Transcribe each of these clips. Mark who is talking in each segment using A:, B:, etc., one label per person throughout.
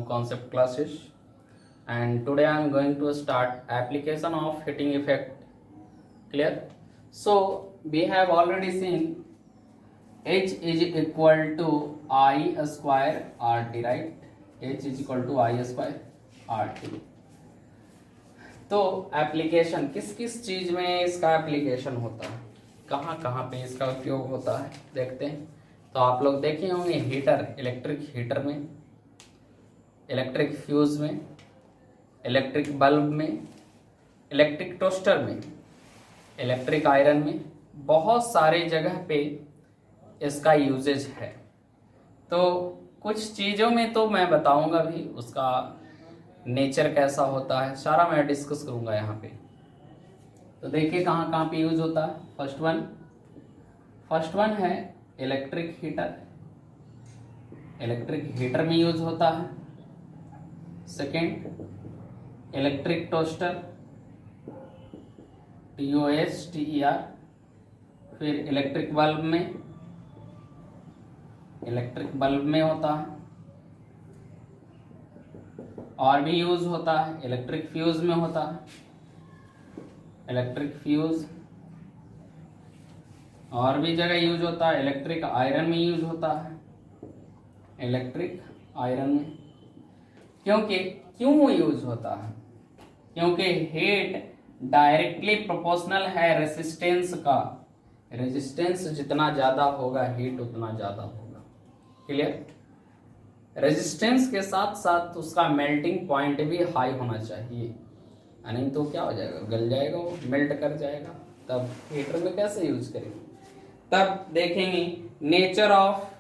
A: concept classes, and today I am going to start application of heating effect. Clear? So we have already seen H is equal to I square RT, right? H is equal to I square RT. तो application किस किस चीज में इसका application होता है, कहाँ कहाँ पे इसका उपयोग होता है देखते हैं। तो आप लोग देखे होंगे हीटर, इलेक्ट्रिक हीटर में, इलेक्ट्रिक फ्यूज में, इलेक्ट्रिक बल्ब में, इलेक्ट्रिक टोस्टर में, इलेक्ट्रिक आयरन में, बहुत सारे जगह पे इसका यूजेज है। तो कुछ चीज़ों में तो मैं बताऊंगा भी, उसका नेचर कैसा होता है सारा मैं डिस्कस करूंगा यहाँ पे। तो देखिए कहाँ कहाँ पे यूज होता है। फर्स्ट वन है इलेक्ट्रिक हीटर, इलेक्ट्रिक हीटर में यूज होता है। Second electric toaster, TOSTER। फिर इलेक्ट्रिक बल्ब में, इलेक्ट्रिक बल्ब में होता है। और भी यूज होता है इलेक्ट्रिक फ्यूज में होता है, इलेक्ट्रिक फ्यूज। और भी जगह यूज होता है, इलेक्ट्रिक आयरन में यूज होता है, इलेक्ट्रिक आयरन में। क्यों यूज होता है? क्योंकि हीट डायरेक्टली प्रोपोर्शनल है रेजिस्टेंस का। रेजिस्टेंस जितना ज्यादा होगा हीट उतना ज्यादा होगा। क्लियर? रेजिस्टेंस के साथ साथ उसका मेल्टिंग पॉइंट भी हाई होना चाहिए, नहीं तो क्या हो जाएगा, गल जाएगा, वो मेल्ट कर जाएगा। तब हीटर में कैसे यूज करेंगे? तब देखेंगे nature of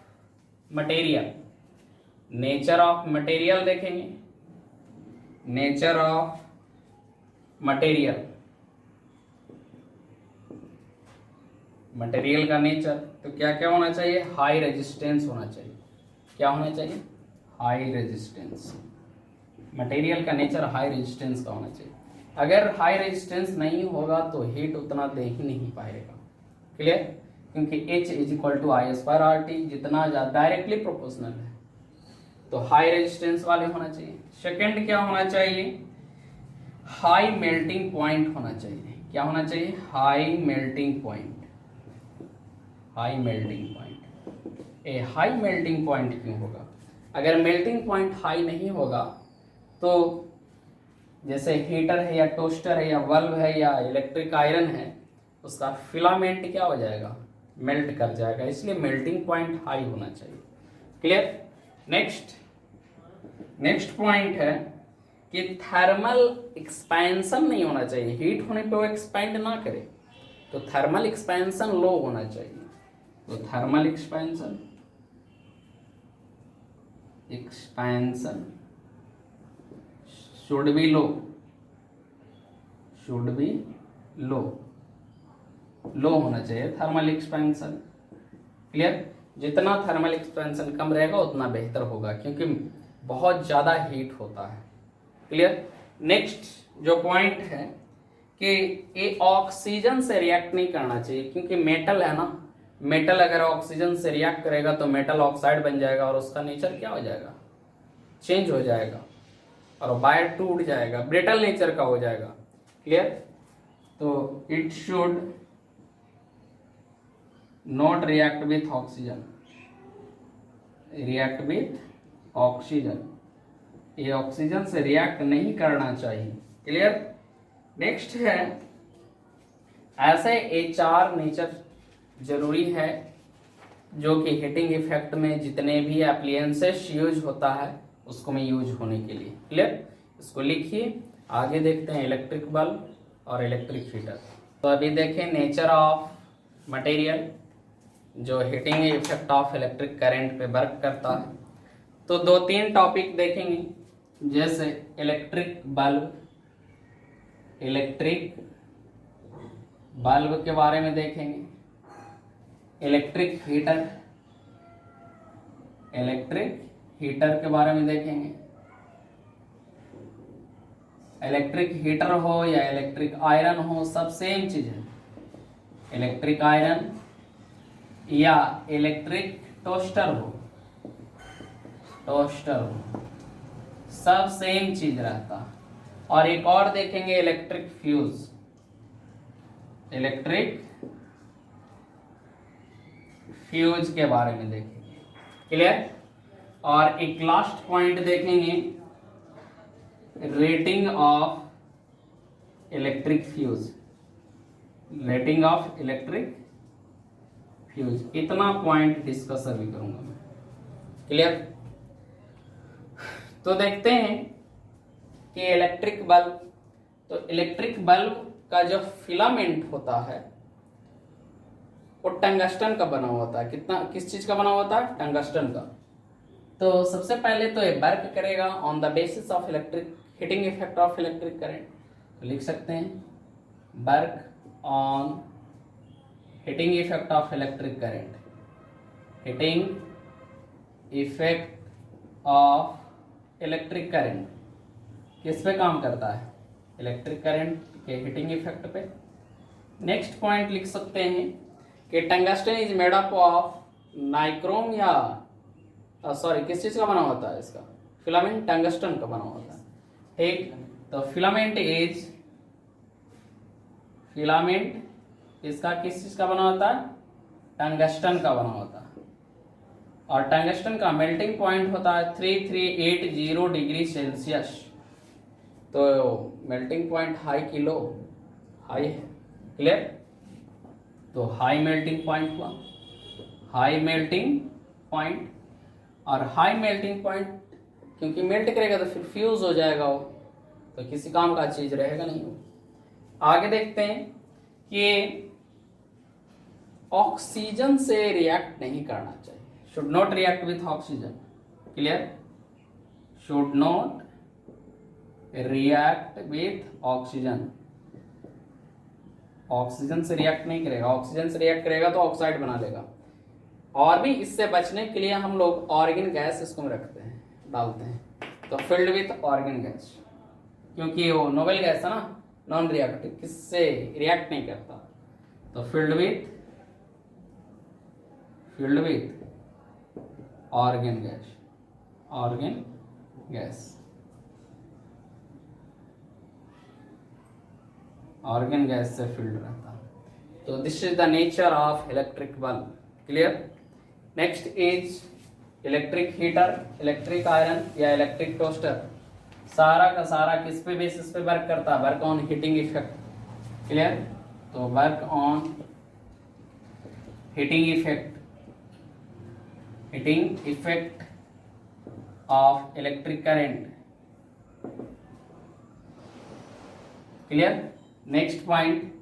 A: material, nature of material देखेंगे, नेचर ऑफ मटेरियल, मटेरियल का नेचर। तो क्या क्या होना चाहिए? हाई रेजिस्टेंस होना चाहिए। क्या होना चाहिए? High resistance. मटेरियल का नेचर हाई रेजिस्टेंस का होना चाहिए। अगर हाई रेजिस्टेंस नहीं होगा तो हीट उतना दे ही नहीं पाएगा। क्लियर? क्योंकि H is equal to I square RT, जितना ज्यादा डायरेक्टली प्रोपोर्शनल है, तो हाई रेजिस्टेंस वाले होना चाहिए। सेकेंड क्या होना चाहिए? हाई मेल्टिंग पॉइंट होना चाहिए। क्या होना चाहिए? High melting point. High melting point. A high melting point क्यों होगा? अगर मेल्टिंग पॉइंट हाई नहीं होगा तो जैसे हीटर है या टोस्टर है या बल्ब है या इलेक्ट्रिक आयरन है, उसका फिलामेंट क्या हो जाएगा? मेल्ट कर जाएगा। इसलिए मेल्टिंग पॉइंट हाई होना चाहिए। क्लियर? नेक्स्ट पॉइंट है कि थर्मल एक्सपेंशन नहीं होना चाहिए। हीट होने पे वो एक्सपेंड ना करे, तो थर्मल एक्सपेंशन लो होना चाहिए। तो thermal expansion should be low, should be low, लो होना चाहिए थर्मल एक्सपेंशन। क्लियर? जितना थर्मल एक्सपेंशन कम रहेगा उतना बेहतर होगा, क्योंकि बहुत ज्यादा हीट होता है। क्लियर? नेक्स्ट जो पॉइंट है कि ये ऑक्सीजन से रिएक्ट नहीं करना चाहिए, क्योंकि मेटल है ना, मेटल अगर ऑक्सीजन से रिएक्ट करेगा तो मेटल ऑक्साइड बन जाएगा और उसका नेचर क्या हो जाएगा? चेंज हो जाएगा और वायर टूट जाएगा, ब्रिटल नेचर का हो जाएगा। क्लियर? तो it should not react with oxygen, react with oxygen, ये ऑक्सीजन से रिएक्ट नहीं करना चाहिए। क्लियर? नेक्स्ट है ऐसे HR नेचर जरूरी है जो कि हीटिंग इफेक्ट में जितने भी एप्लियंसेस यूज होता है उसको में यूज होने के लिए। क्लियर? इसको लिखिए। आगे देखते हैं इलेक्ट्रिक बल्ब और इलेक्ट्रिक हीटर। तो अभी देखें नेचर ऑफ मटेरियल जो heating effect of electric current पे वर्क करता है। तो 2-3 टॉपिक देखेंगे, जैसे इलेक्ट्रिक बल्ब, इलेक्ट्रिक बल्ब के बारे में देखेंगे, इलेक्ट्रिक हीटर, इलेक्ट्रिक हीटर के बारे में देखेंगे। इलेक्ट्रिक हीटर हो या इलेक्ट्रिक आयरन हो, सब सेम चीज है। इलेक्ट्रिक आयरन या इलेक्ट्रिक टोस्टर हो, सब सेम चीज रहता है। और एक और देखेंगे इलेक्ट्रिक फ्यूज, इलेक्ट्रिक फ्यूज के बारे में देखेंगे। क्लियर। और एक लास्ट पॉइंट देखेंगे rating of electric fuse, rating of electric fuse. इतना पॉइंट डिस्कस अभी करूंगा मैं। क्लियर। तो देखते हैं कि इलेक्ट्रिक बल्ब, तो इलेक्ट्रिक बल्ब का जो फिलामेंट होता है वो टंगस्टन का बना हुआ होता है। किस चीज का बना हुआ होता है? टंगस्टन का। तो सबसे पहले तो ये वर्क करेगा on the basis of electric heating effect of electric current. तो लिख सकते हैं work on heating effect of electric current, heating effect of electric current किस पे काम करता है? इलेक्ट्रिक करंट के हीटिंग इफेक्ट पे। नेक्स्ट पॉइंट लिख सकते हैं कि tungsten is made up of nichrome या सॉरी किस चीज का बना होता है? इसका फिलामेंट टंगस्टन का बना होता है। ठीक। तो फिलामेंट इसका किस चीज का बना होता है? टंगस्टन का बना होता है। और टंगस्टन का मेल्टिंग पॉइंट होता है 3380 डिग्री सेल्सियस। तो मेल्टिंग पॉइंट हाई की लो? हाई है। क्लियर। तो हाई मेल्टिंग पॉइंट हुआ, हाई मेल्टिंग पॉइंट। और हाई मेल्टिंग पॉइंट क्योंकि मेल्ट करेगा तो फिर फ्यूज हो जाएगा वो, तो किसी काम का चीज रहेगा नहीं वो। आगे देखते हैं कि ऑक्सीजन से रिएक्ट नहीं करना चाहिए, should not react with oxygen. Clear. Should not react with oxygen, oxygen से रिएक्ट नहीं करेगा। ऑक्सीजन से रिएक्ट करेगा तो ऑक्साइड बना लेगा। और भी इससे बचने के लिए हम लोग ऑर्गेन गैस इसको रखते हैं, डालते हैं। तो फिल्ड विथ ऑर्गेन गैस, क्योंकि वो नोबेल गैस है ना, नॉन रिएक्टिव, किससे रिएक्ट नहीं करता। तो filled with organ gas, organ gas, organ gas से फिल्ड रहता है। तो this is the nature of electric bulb. Clear. Next is electric heater, electric iron या इलेक्ट्रिक टोस्टर। सारा का सारा किस पे बेसिस पे वर्क करता है? Work on heating effect. Clear. तो work on heating effect of electric current. Clear. Next point,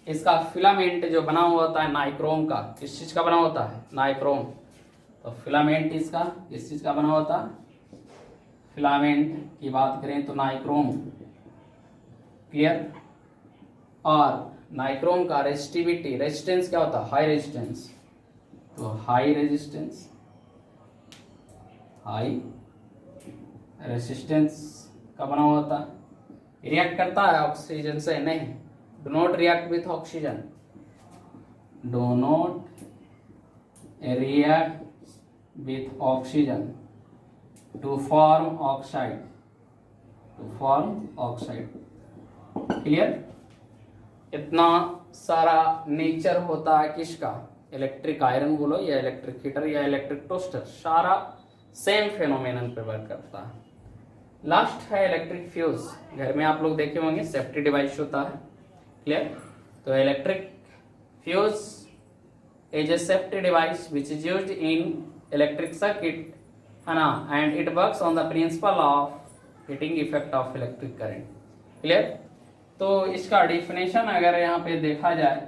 A: इसका फिलामेंट जो बना हुआ होता है नाइक्रोम का, किस चीज का बना होता है? नाइक्रोम। तो फिलामेंट इसका किस चीज का बना होता है? फिलामेंट की बात करें तो नाइक्रोम। क्लियर। और नाइक्रोम का रेजिस्टिविटी, रेजिस्टेंस क्या होता है? High resistance. तो हाई रेजिस्टेंस का बना हुआ होता है। रिएक्ट करता है ऑक्सीजन से? नहीं। Do not react with oxygen, do not react with oxygen to form oxide, clear. इतना सारा नेचर होता है किसका? इलेक्ट्रिक आयरन बोलो या इलेक्ट्रिक हीटर या इलेक्ट्रिक टोस्टर, सारा सेम फेनोमेनन पे वर्क करता है। लास्ट है इलेक्ट्रिक फ्यूज। घर में आप लोग देखे होंगे सेफ्टी डिवाइस होता है। क्लियर। तो electric fuse is a safety device which is used in electric circuit, है ना, and it works on the principle of heating effect of electric current. Clear. तो इसका डिफिनेशन अगर यहाँ पे देखा जाए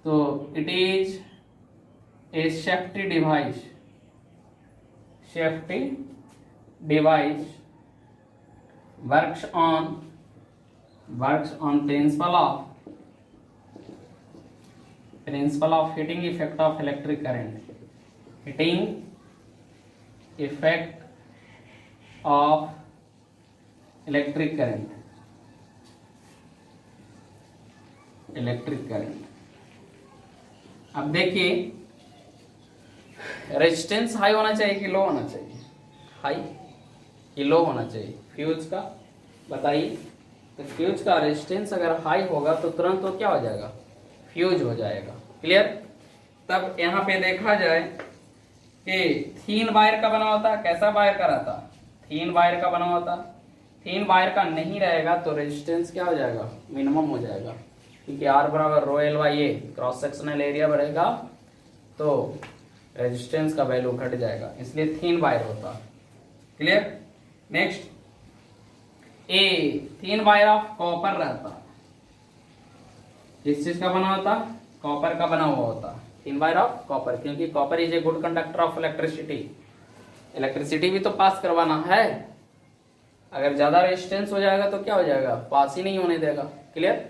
A: तो it is a safety device works on principle of heating effect of electric current, heating effect of electric current। अब देखिए रेजिस्टेंस हाई होना चाहिए कि लो होना चाहिए? हाई। कि लो होना चाहिए फ्यूज का, बताइए। तो फ्यूज का रेजिस्टेंस अगर हाई होगा तो तुरंत तो क्या हो जाएगा, फ्यूज हो जाएगा। क्लियर। तब यहाँ पे देखा जाए कि थीन वायर का बना होता, कैसा वायर का रहता, थीन वायर का बना होता। थीन वायर का नहीं रहेगा तो रेजिस्टेंस क्या हो जाएगा, मिनिमम हो जाएगा, क्योंकि R बराबर rho L by A, cross sectional area बढ़ेगा तो रेजिस्टेंस का वैल्यू घट जाएगा, इसलिए थीन वायर होता। Clear. Next A, thin wire of copper रहता, किस चीज का बना होता, कॉपर का बना हुआ होता, थीन वायर ऑफ कॉपर, क्योंकि copper is a good conductor of electricity, electricity भी तो पास करवाना है। अगर ज्यादा रेजिस्टेंस हो जाएगा तो क्या हो जाएगा, पास ही नहीं होने देगा। क्लियर।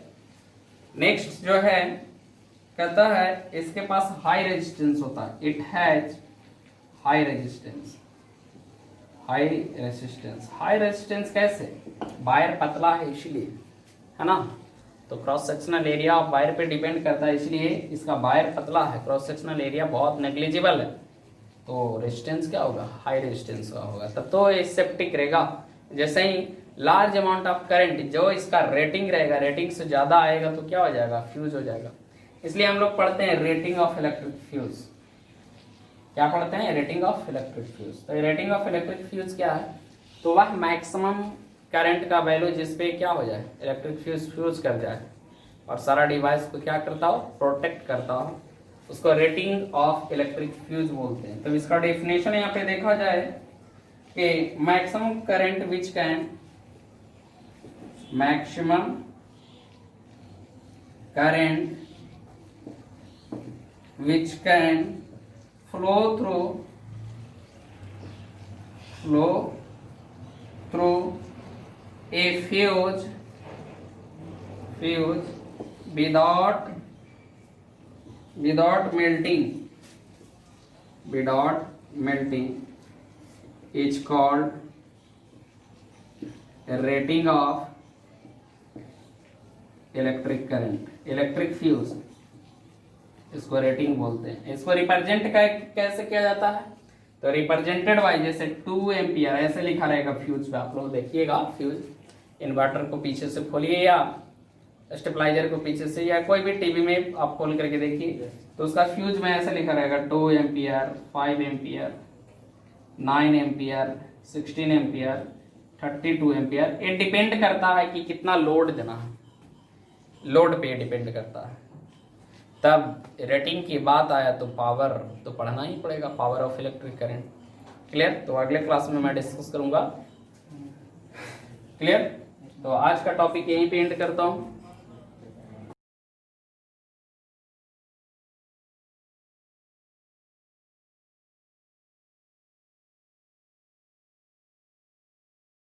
A: नेक्स्ट जो है कहता है इसके पास हाई रेजिस्टेंस होता है, it has high resistance, high resistance. High resistance कैसे, वायर पतला है इसलिए, है ना, तो cross sectional area of wire पे डिपेंड करता है, इसलिए इसका वायर पतला है, क्रॉस सेक्शनल एरिया बहुत नेग्लिजिबल है, तो रेजिस्टेंस क्या होगा, हाई रेजिस्टेंस का होगा, तब तो ये सेप्टिक रहेगा। जैसे ही लार्ज अमाउंट ऑफ करंट, जो इसका रेटिंग रहेगा, रेटिंग से ज्यादा आएगा तो क्या हो जाएगा, फ्यूज हो जाएगा। इसलिए हम लोग पढ़ते हैं रेटिंग ऑफ इलेक्ट्रिक फ्यूज, क्या पढ़ते हैं, रेटिंग ऑफ इलेक्ट्रिक फ्यूज। तो रेटिंग ऑफ इलेक्ट्रिक फ्यूज क्या है, तो वह मैक्सिमम करंट का वैल्यू जिसपे क्या हो जाए, इलेक्ट्रिक फ्यूज फ्यूज कर जाए और सारा डिवाइस को क्या करता हो, प्रोटेक्ट करता हो, उसको रेटिंग ऑफ इलेक्ट्रिक फ्यूज बोलते हैं। तो इसका डेफिनेशन यहाँ पे देखा जाए कि maximum current which can, maximum current which can flow through a fuse without melting is called a rating of electric current, electric fuse, इसको रेटिंग बोलते हैं। इसको रिप्रेजेंट कैसे किया जाता है, तो रिप्रेजेंटेड बाय, जैसे 2 एम्पियर ऐसे लिखा रहेगा फ्यूज पे, आप लोग देखिएगा फ्यूज, इन्वर्टर को पीछे से खोलिए या स्टेबलाइजर को पीछे से, या कोई भी टीवी में आप खोल करके देखिए, तो उसका फ्यूज में ऐसे लिखा रहेगा 2 ampere, 5 ampere, 9 ampere, 16 ampere, 32 ampere. ये डिपेंड करता है कि कितना लोड देना है, लोड पे डिपेंड करता है। तब रेटिंग की बात आया तो पावर तो पढ़ना ही पड़ेगा, power of electric current. Clear. तो अगले क्लास में मैं डिस्कस करूंगा। क्लियर। तो आज का टॉपिक यहीं पे एंड करता हूं।